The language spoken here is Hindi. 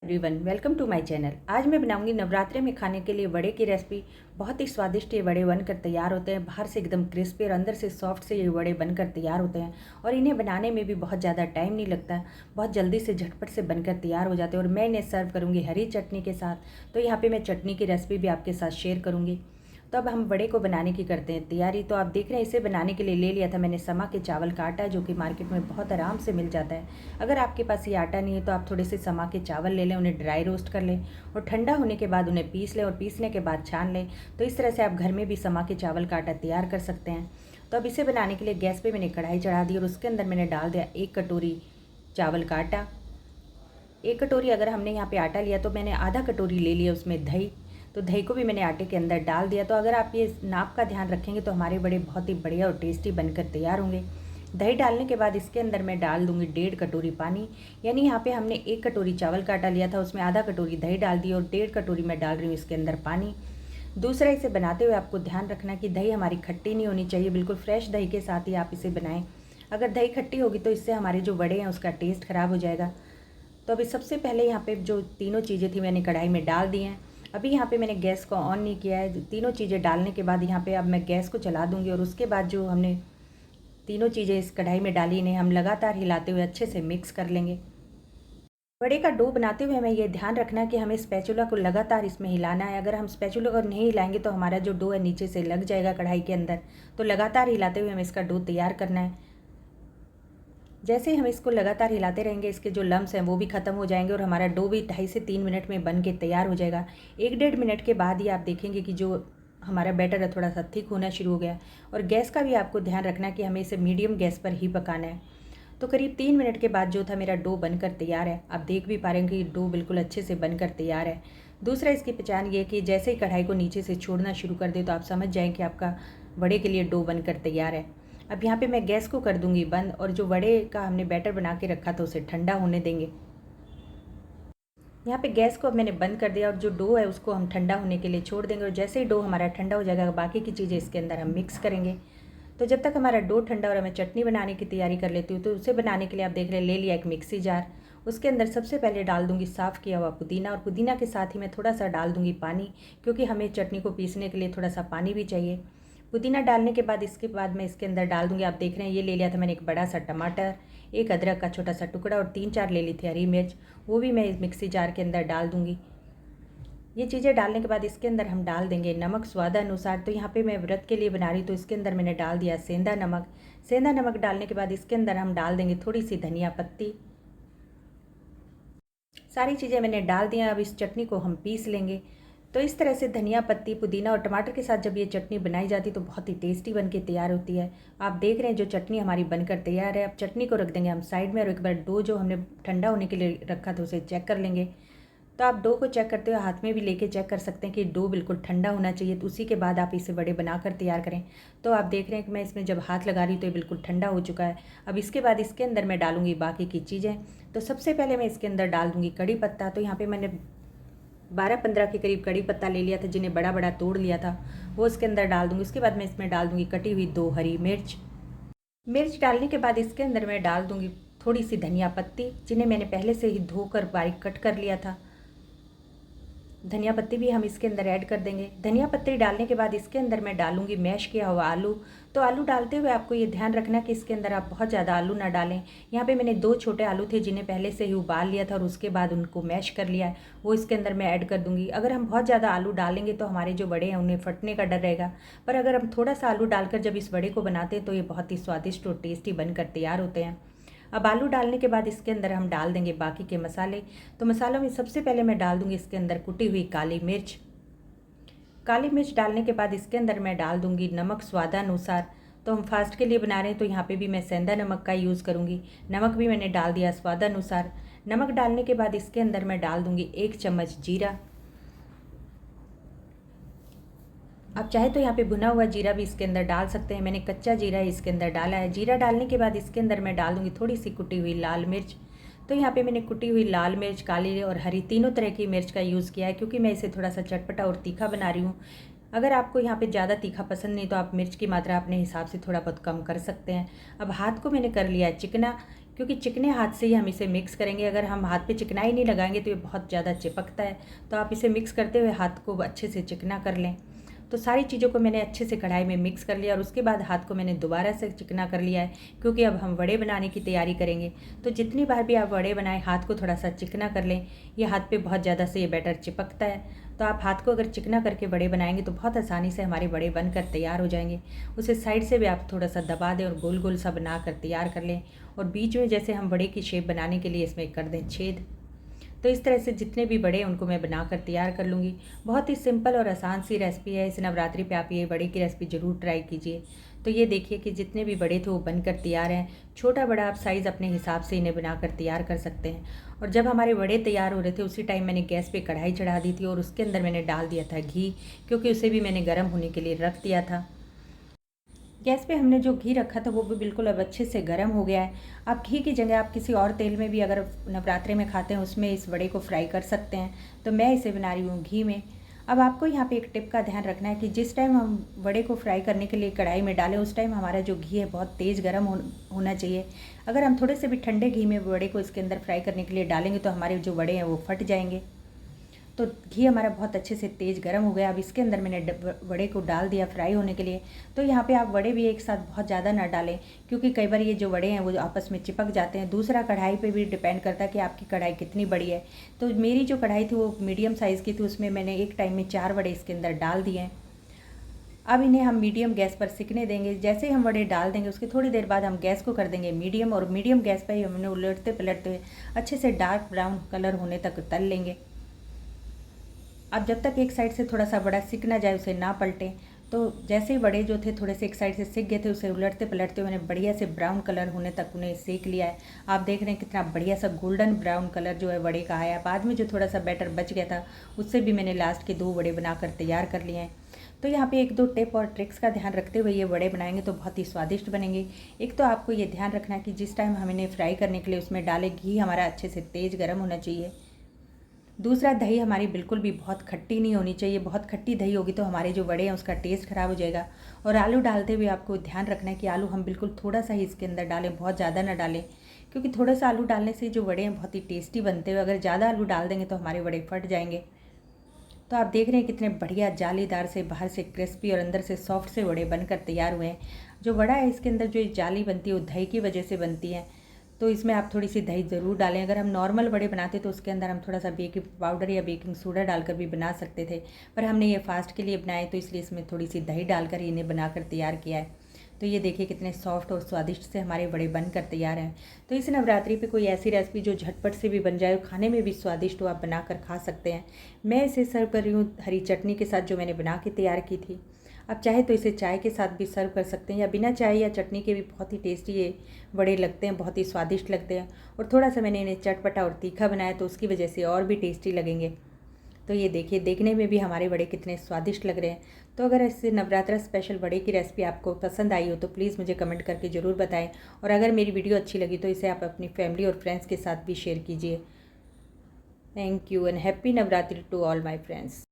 Everyone welcome to my channel. आज मैं बनाऊंगी नवरात्रि में खाने के लिए वड़े की रेसिपी। बहुत ही स्वादिष्ट ये वड़े बनकर तैयार होते हैं। बाहर से एकदम क्रिस्पी और अंदर से सॉफ्ट से ये वड़े बनकर तैयार होते हैं और इन्हें बनाने में भी बहुत ज़्यादा टाइम नहीं लगता। बहुत जल्दी से झटपट से बनकर तैयार हो जाते हैं और मैं इन्हें सर्व करूँगी हरी चटनी के साथ। तो यहाँ पर मैं चटनी की रेसिपी भी आपके साथ शेयर करूँगी। तो अब हम वड़े को बनाने की करते हैं तैयारी। तो आप देख रहे हैं इसे बनाने के लिए ले लिया था मैंने समा के चावल का आटा, जो कि मार्केट में बहुत आराम से मिल जाता है। अगर आपके पास ये आटा नहीं है तो आप थोड़े से समा के चावल ले लें, उन्हें ड्राई रोस्ट कर लें और ठंडा होने के बाद उन्हें पीस लें और पीसने के बाद छान लें। तो इस तरह से आप घर में भी समा के चावल का आटा तैयार कर सकते हैं। तो अब इसे बनाने के लिए गैस पर मैंने कढ़ाई चढ़ा दी और उसके अंदर मैंने डाल दिया 1 कटोरी चावल का आटा। 1 कटोरी अगर हमने यहाँ पे आटा लिया तो मैंने आधा कटोरी ले लिया उसमें दही। तो दही को भी मैंने आटे के अंदर डाल दिया। तो अगर आप ये नाप का ध्यान रखेंगे तो हमारे बड़े बहुत ही बढ़िया और टेस्टी बनकर तैयार होंगे। दही डालने के बाद इसके अंदर मैं डाल दूंगी 1.5 कटोरी पानी। यानी यहाँ पे हमने 1 कटोरी चावल का आटा लिया था, उसमें आधा कटोरी दही डाल दी और 1.5 कटोरी मैं डाल रही हूँ इसके अंदर पानी। दूसरा, इसे बनाते हुए आपको ध्यान रखना कि दही हमारी खट्टी नहीं होनी चाहिए, बिल्कुल फ्रेश दही के साथ ही आप इसे बनाएं। अगर दही खट्टी होगी तो इससे हमारे जो वड़े हैं उसका टेस्ट ख़राब हो जाएगा। तो अभी सबसे पहले यहाँ पे जो तीनों चीज़ें थी मैंने कढ़ाई में डाल दी हैं। अभी यहाँ पे मैंने गैस को ऑन नहीं किया है। तीनों चीज़ें डालने के बाद यहाँ पे अब मैं गैस को चला दूँगी और उसके बाद जो हमने तीनों चीज़ें इस कढ़ाई में डाली, इन्हें हम लगातार हिलाते हुए अच्छे से मिक्स कर लेंगे। वड़े का डो बनाते हुए हमें ये ध्यान रखना है कि हमें स्पैचुला को लगातार इसमें हिलाना है। अगर हम स्पैचुला को नहीं हिलाएंगे तो हमारा जो डो है नीचे से लग जाएगा कढ़ाई के अंदर। तो लगातार हिलाते हुए हमें इसका डो तैयार करना है। जैसे ही हम इसको लगातार हिलाते रहेंगे, इसके जो लम्स हैं वो भी ख़त्म हो जाएंगे और हमारा डो भी 2.5 से 3 मिनट में बन के तैयार हो जाएगा। 1-1.5 मिनट के बाद ही आप देखेंगे कि जो हमारा बैटर है थोड़ा सा थिक होना शुरू हो गया। और गैस का भी आपको ध्यान रखना है कि हमें इसे मीडियम गैस पर ही पकाना है। तो करीब 3 मिनट के बाद जो था मेरा डो बनकर तैयार है। आप देख भी पा रहे हैं कि डो बिल्कुल अच्छे से बनकर तैयार है। दूसरा, इसकी पहचान ये कि जैसे ही कढ़ाई को नीचे से छोड़ना शुरू कर दे तो आप समझ जाएँ कि आपका वड़े के लिए डो बनकर तैयार है। अब यहाँ पे मैं गैस को कर दूंगी बंद और जो वड़े का हमने बैटर बना के रखा था उसे ठंडा होने देंगे। यहाँ पे गैस को अब मैंने बंद कर दिया और जो डो है उसको हम ठंडा होने के लिए छोड़ देंगे और जैसे ही डो हमारा ठंडा हो जाएगा बाकी की चीज़ें इसके अंदर हम मिक्स करेंगे। तो जब तक हमारा डो ठंडा हो रहा है मैं चटनी बनाने की तैयारी कर लेती हूँ। तो उसे बनाने के लिए आप देख रहे हैं ले लिया एक मिक्सी जार। उसके अंदर सबसे पहले डाल दूंगी साफ़ किया हुआ पुदीना और पुदीना के साथ ही मैं थोड़ा सा डाल दूंगी पानी, क्योंकि हमें चटनी को पीसने के लिए थोड़ा सा पानी भी चाहिए। पुदीना डालने के बाद इसके बाद मैं इसके अंदर डाल दूंगी, आप देख रहे हैं ये ले लिया था मैंने एक बड़ा सा टमाटर, एक अदरक का छोटा सा टुकड़ा और 3-4 ले ली थी हरी मिर्च, वो भी मैं इस मिक्सी जार के अंदर डाल दूंगी। ये चीज़ें डालने के बाद इसके अंदर हम डाल देंगे नमक स्वादानुसार। तो यहाँ पे मैं व्रत के लिए बना रही तो इसके अंदर मैंने डाल दिया सेंधा नमक। सेंधा नमक डालने के बाद इसके अंदर हम डाल देंगे थोड़ी सी धनिया पत्ती। सारी चीज़ें मैंने डाल दी हैं। अब इस चटनी को हम पीस लेंगे। तो इस तरह से धनिया पत्ती, पुदीना और टमाटर के साथ जब ये चटनी बनाई जाती है तो बहुत ही टेस्टी बन के तैयार होती है। आप देख रहे हैं जो चटनी हमारी बनकर तैयार है। अब चटनी को रख देंगे हम साइड में और एक बार डो जो हमने ठंडा होने के लिए रखा था उसे चेक कर लेंगे। तो आप डो को चेक करते हुए हाथ में भी लेके चेक कर सकते हैं कि डो बिल्कुल ठंडा होना चाहिए। तो उसी के बाद आप इसे बड़े बनाकर तैयार करें। तो आप देख रहे हैं कि मैं इसमें जब हाथ लगा रही हूँ तो ये बिल्कुल ठंडा हो चुका है। अब इसके बाद इसके अंदर मैं डालूंगी बाकी की चीज़ें। तो सबसे पहले मैं इसके अंदर डाल दूँगी कड़ी पत्ता। तो यहाँ पर मैंने 12-15 के करीब कड़ी पत्ता ले लिया था, जिन्हें बड़ा बड़ा तोड़ लिया था, वो इसके अंदर डाल दूँगी। उसके बाद मैं इसमें डाल दूँगी कटी हुई 2 हरी मिर्च। मिर्च डालने के बाद इसके अंदर मैं डाल दूँगी थोड़ी सी धनिया पत्ती, जिन्हें मैंने पहले से ही धोकर बारीक कट कर लिया था। धनिया पत्ती भी हम इसके अंदर ऐड कर देंगे। धनिया पत्ती डालने के बाद इसके अंदर मैं डालूंगी मैश किया हुआ आलू। तो आलू डालते हुए आपको ये ध्यान रखना कि इसके अंदर आप बहुत ज़्यादा आलू ना डालें। यहाँ पे मैंने 2 छोटे आलू थे जिन्हें पहले से ही उबाल लिया था और उसके बाद उनको मैश कर लिया है, वो इसके अंदर मैं ऐड कर दूँगी। अगर हम बहुत ज़्यादा आलू डालेंगे तो हमारे जो बड़े हैं उन्हें फटने का डर रहेगा, पर अगर हम थोड़ा सा आलू डालकर जब इस बड़े को बनाते हैं तो ये बहुत ही स्वादिष्ट और टेस्टी बनकर तैयार होते हैं। अब आलू डालने के बाद इसके अंदर हम डाल देंगे बाकी के मसाले। तो मसालों में सबसे पहले मैं डाल दूंगी इसके अंदर कुटी हुई काली मिर्च। काली मिर्च डालने के बाद इसके अंदर मैं डाल दूंगी नमक स्वादानुसार। तो हम फास्ट के लिए बना रहे हैं तो यहाँ पे भी मैं सेंधा नमक का यूज़ करूँगी। नमक भी मैंने डाल दिया स्वादानुसार। नमक डालने के बाद इसके अंदर मैं डाल दूंगी 1 चम्मच जीरा। आप चाहे तो यहाँ पे भुना हुआ जीरा भी इसके अंदर डाल सकते हैं, मैंने कच्चा जीरा इसके अंदर डाला है। जीरा डालने के बाद इसके अंदर मैं डाल दूँगी थोड़ी सी कुटी हुई लाल मिर्च। तो यहाँ पे मैंने कुटी हुई लाल मिर्च, काली और हरी तीनों तरह की मिर्च का यूज़ किया है, क्योंकि मैं इसे थोड़ा सा चटपटा और तीखा बना रही हूँ। अगर आपको यहाँ पे ज़्यादा तीखा पसंद नहीं तो आप मिर्च की मात्रा अपने हिसाब से थोड़ा बहुत कम कर सकते हैं। अब हाथ को मैंने कर लिया है चिकना, क्योंकि चिकने हाथ से ही हम इसे मिक्स करेंगे। अगर हम हाथ पे चिकनाई नहीं लगाएंगे तो ये बहुत ज़्यादा चिपकता है। तो आप इसे मिक्स करते हुए हाथ को अच्छे से चिकना कर लें। तो सारी चीज़ों को मैंने अच्छे से कढ़ाई में मिक्स कर लिया और उसके बाद हाथ को मैंने दोबारा से चिकना कर लिया है, क्योंकि अब हम वड़े बनाने की तैयारी करेंगे। तो जितनी बार भी आप वड़े बनाएं हाथ को थोड़ा सा चिकना कर लें। ये हाथ पे बहुत ज़्यादा से ये बैटर चिपकता है। तो आप हाथ को अगर चिकना करके वड़े बनाएंगे तो बहुत आसानी से हमारे वड़े बनकर तैयार हो जाएंगे। उसे साइड से भी आप थोड़ा सा दबा दें और गोल गोल सा बना कर तैयार कर लें। और बीच में जैसे हम वड़े की शेप बनाने के लिए इसमें कर दें छेद। तो इस तरह से जितने भी बड़े उनको मैं बनाकर तैयार कर लूँगी। बहुत ही सिंपल और आसान सी रेसिपी है। इस नवरात्रि पे आप ये बड़े की रेसिपी ज़रूर ट्राई कीजिए। तो ये देखिए कि जितने भी बड़े थे वो बनकर तैयार हैं। छोटा बड़ा आप साइज़ अपने हिसाब से इन्हें बनाकर तैयार कर सकते हैं। और जब हमारे बड़े तैयार हो रहे थे उसी टाइम मैंने गैस पे कढ़ाई चढ़ा दी थी और उसके अंदर मैंने डाल दिया था घी, क्योंकि उसे भी मैंने गर्म होने के लिए रख दिया था। गैस पे हमने जो घी रखा था वो भी बिल्कुल अब अच्छे से गर्म हो गया है। आप घी की जगह आप किसी और तेल में भी अगर नवरात्रे में खाते हैं उसमें इस वड़े को फ्राई कर सकते हैं। तो मैं इसे बना रही हूँ घी में। अब आपको यहाँ पे एक टिप का ध्यान रखना है कि जिस टाइम हम वड़े को फ्राई करने के लिए कढ़ाई में डालें उस टाइम हमारा जो घी है बहुत तेज़ गर्म होना चाहिए। अगर हम थोड़े से भी ठंडे घी में वड़े को इसके अंदर फ्राई करने के लिए डालेंगे तो हमारे जो वड़े हैं वो फट जाएंगे। तो घी हमारा बहुत अच्छे से तेज़ गर्म हो गया। अब इसके अंदर मैंने वड़े को डाल दिया फ्राई होने के लिए। तो यहाँ पे आप वड़े भी एक साथ बहुत ज़्यादा ना डालें, क्योंकि कई बार ये जो वड़े हैं वो आपस में चिपक जाते हैं। दूसरा कढ़ाई पे भी डिपेंड करता है कि आपकी कढ़ाई कितनी बड़ी है। तो मेरी जो कढ़ाई थी वो मीडियम साइज़ की थी, उसमें मैंने एक टाइम में 4 वड़े इसके अंदर डाल दिए हैं। अब इन्हें हम मीडियम गैस पर सिकने देंगे। जैसे ही हम वड़े डाल देंगे उसके थोड़ी देर बाद हम गैस को कर देंगे मीडियम, और मीडियम गैस पर ही हमने उलटते पलटते हुए अच्छे से डार्क ब्राउन कलर होने तक तल लेंगे। अब जब तक एक साइड से थोड़ा सा बड़ा सिक ना जाए उसे ना पलटें। तो जैसे ही बड़े जो थे थोड़े से एक साइड से सिक गए थे उसे उलटते पलटते मैंने बढ़िया से ब्राउन कलर होने तक उन्हें सेक लिया है। आप देख रहे हैं कितना बढ़िया सा गोल्डन ब्राउन कलर जो है वड़े का आया। बाद में जो थोड़ा सा बैटर बच गया था उससे भी मैंने लास्ट के 2 वड़े बनाकर तैयार कर लिए हैं। तो यहाँ पे 1-2 टिप और ट्रिक्स का ध्यान रखते हुए ये वड़े बनाएंगे तो बहुत ही स्वादिष्ट बनेंगे। एक तो आपको ये ध्यान रखना है कि जिस टाइम हम इन्हें फ्राई करने के लिए उसमें डालें घी हमारा अच्छे से तेज़ गर्म होना चाहिए। दूसरा, दही हमारी बिल्कुल भी बहुत खट्टी नहीं होनी चाहिए। बहुत खट्टी दही होगी तो हमारे जो वड़े हैं उसका टेस्ट ख़राब हो जाएगा। और आलू डालते हुए आपको ध्यान रखना है कि आलू हम बिल्कुल थोड़ा सा ही इसके अंदर डालें, बहुत ज़्यादा ना डालें, क्योंकि थोड़ा सा आलू डालने से जो वड़े हैं बहुत ही टेस्टी बनते हैं। अगर ज़्यादा आलू डाल देंगे तो हमारे वड़े फट जाएंगे। तो आप देख रहे हैं कितने बढ़िया जालीदार से, बाहर से क्रिस्पी और अंदर से सॉफ्ट से वड़े बनकर तैयार हुए हैं। जो वड़ा है इसके अंदर जो जाली बनती है वो दही की वजह से बनती है। तो इसमें आप थोड़ी सी दही ज़रूर डालें। अगर हम नॉर्मल वड़े बनाते तो उसके अंदर हम थोड़ा सा बेकिंग पाउडर या बेकिंग सोडा डालकर भी बना सकते थे, पर हमने ये फास्ट के लिए बनाए तो इसलिए इसमें थोड़ी सी दही डालकर इन्हें बनाकर तैयार किया है। तो ये देखिए कितने सॉफ्ट और स्वादिष्ट से हमारे बड़े बनकर तैयार हैं। तो इस नवरात्रि पे कोई ऐसी रेसिपी जो झटपट से भी बन जाए और खाने में भी स्वादिष्ट हो, आप बनाकर खा सकते हैं। मैं इसे सर्व कर रही हूँ हरी चटनी के साथ जो मैंने बना के तैयार की थी। आप चाहे तो इसे चाय के साथ भी सर्व कर सकते हैं या बिना चाय या चटनी के भी बहुत ही टेस्टी ये बड़े लगते हैं, बहुत ही स्वादिष्ट लगते हैं। और थोड़ा सा मैंने इन्हें चटपटा और तीखा बनाया तो उसकी वजह से और भी टेस्टी लगेंगे। तो ये देखिए देखने में भी हमारे वड़े कितने स्वादिष्ट लग रहे हैं। तो अगर ऐसे नवरात्रा स्पेशल वड़े की रेसिपी आपको पसंद आई हो तो प्लीज़ मुझे कमेंट करके ज़रूर बताएं। और अगर मेरी वीडियो अच्छी लगी तो इसे आप अपनी फैमिली और फ्रेंड्स के साथ भी शेयर कीजिए। Thank you and happy Navratri to all my friends.